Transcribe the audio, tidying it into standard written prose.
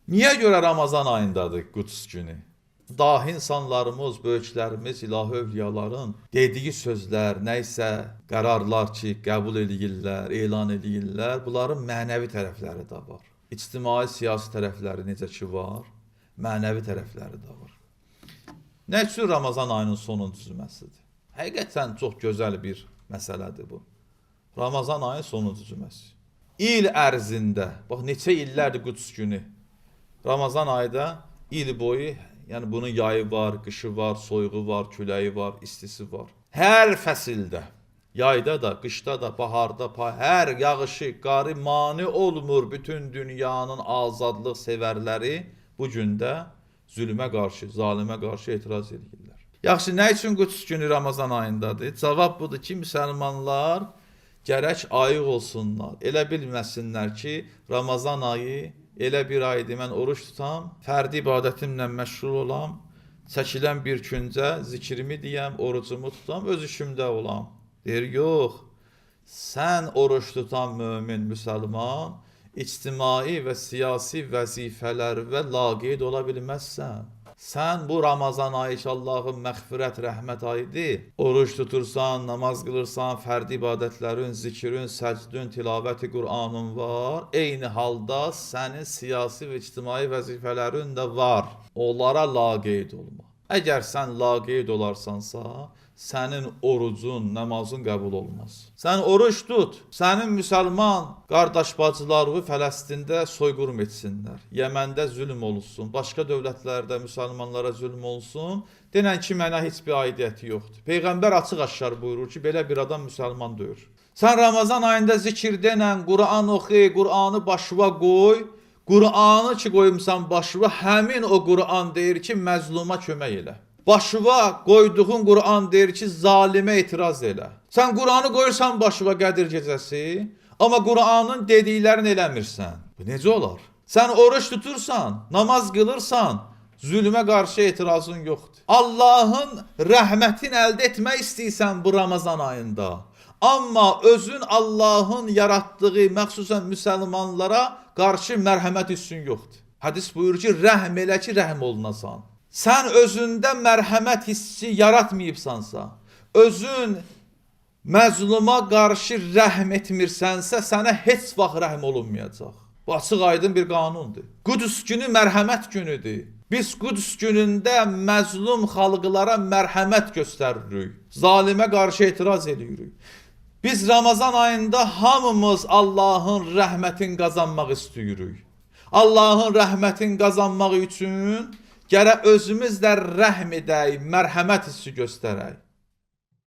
Niyə görə Ramazan ayındadır Qüds günü? Dahi insanlarımız, böyüklərimiz, ilahi övliyaların dediyi sözlər, nəysə qərarlar ki, qəbul edirlər, elan edirlər, bunların mənəvi tərəfləri də var. İctimai, siyasi tərəfləri necə ki var, mənəvi tərəfləri də var. Nə üçün Ramazan ayının sonun düzülməsidir? Həqiqətən çox gözəl bir məsələdir bu. Ramazan ayının sonun düzülməsi. İl ərzində, bax neçə illərdir Qüds günü. Ramazan ayda il boyu, yəni bunun yayı var, qışı var, soyuğu var, küləyi var, istisi var. Hər fəsildə, yayda da, qışda da, baharda, hər yağışı, qarı mane olmur bütün dünyanın azadlıq sevərləri bu gündə zülmə qarşı, zalimə qarşı etiraz edirlər. Yaxşı, nə üçün Qüds günü Ramazan ayındadır? Cavab budur ki, müsəlmanlar gərək ayıq olsunlar. Elə bilməsinlər ki, Ramazan ayı elə bir aydır, mən oruç tutam, fərdi ibadətimlə məşğul olam, çəkilən bir küncə zikrimi deyəm, orucumu tutam, öz işimdə olam. Deyir, yox, sən oruç tutan mömin, müsəlman, ictimai və siyasi vəzifələrə laqeyd ola bilməzsən. Sən bu Ramazan ayı ki, Allahın məğfirət, rəhmət ayıdır. Oruç tutursan, namaz qılırsan, fərdi ibadətlərin, zikrin, səcdün, tilaməti Qur'anın var. Eyni halda sənin siyasi və ictimai vəzifələrin də var. Onlara laqeyd olma. Əgər sən laqeyd olarsansa, sənin orucun, namazın qəbul olmaz. Sən oruç tut, sənin müsəlman qardaş bacıları Fələstində soyqırım etsinlər. Yəməndə zülm olsun, başqa dövlətlərdə müsəlmanlara zülm olsun. Denən ki, mənə heç bir aidiyyəti yoxdur. Peyğəmbər açıq-aşkar buyurur ki, belə bir adam müsəlman deyil. Sən Ramazan ayında zikir denən, Qur'an oxu, Qur'anı başına qoy. Qur'anı ki qoyumsan başına, həmin o Qur'an deyir ki, məzluma kömək elə. Başına qoyduğun Qur'an deyir ki, zalimə etiraz elə. Sən Qur'anı qoyursan başına Qədir gecəsi, amma Qur'anın dediklərini eləmirsən. Bu necə olar? Sən oruç tutursan, namaz qılırsan, zülmə qarşı etirazın yoxdur. Allahın rəhmətini əldə etmək istəyirsən bu Ramazan ayında. Amma özün Allahın yaratdığı, məxsusən müsəlmanlara qarşı mərhəmət üstün yoxdur. Hədis buyurur ki, rəhm elə ki, rəhm olunasan. Sən özündə mərhəmət hissi yaratmayıbsansa, özün məzluma qarşı rəhm etmirsənsə, sənə heç vaxt rəhm olunmayacaq. Bu açıq aydın bir qanundur. Qüds günü mərhəmət günüdür. Biz Qüds günündə məzlum xalqlara mərhəmət göstəririk. Zalimə qarşı etiraz edirik. Biz Ramazan ayında hamımız Allahın rəhmətin qazanmaq istəyirik. Allahın rəhmətin qazanmaq üçün gərək özümüz də rəhm edək, mərhəmət hissi göstərək.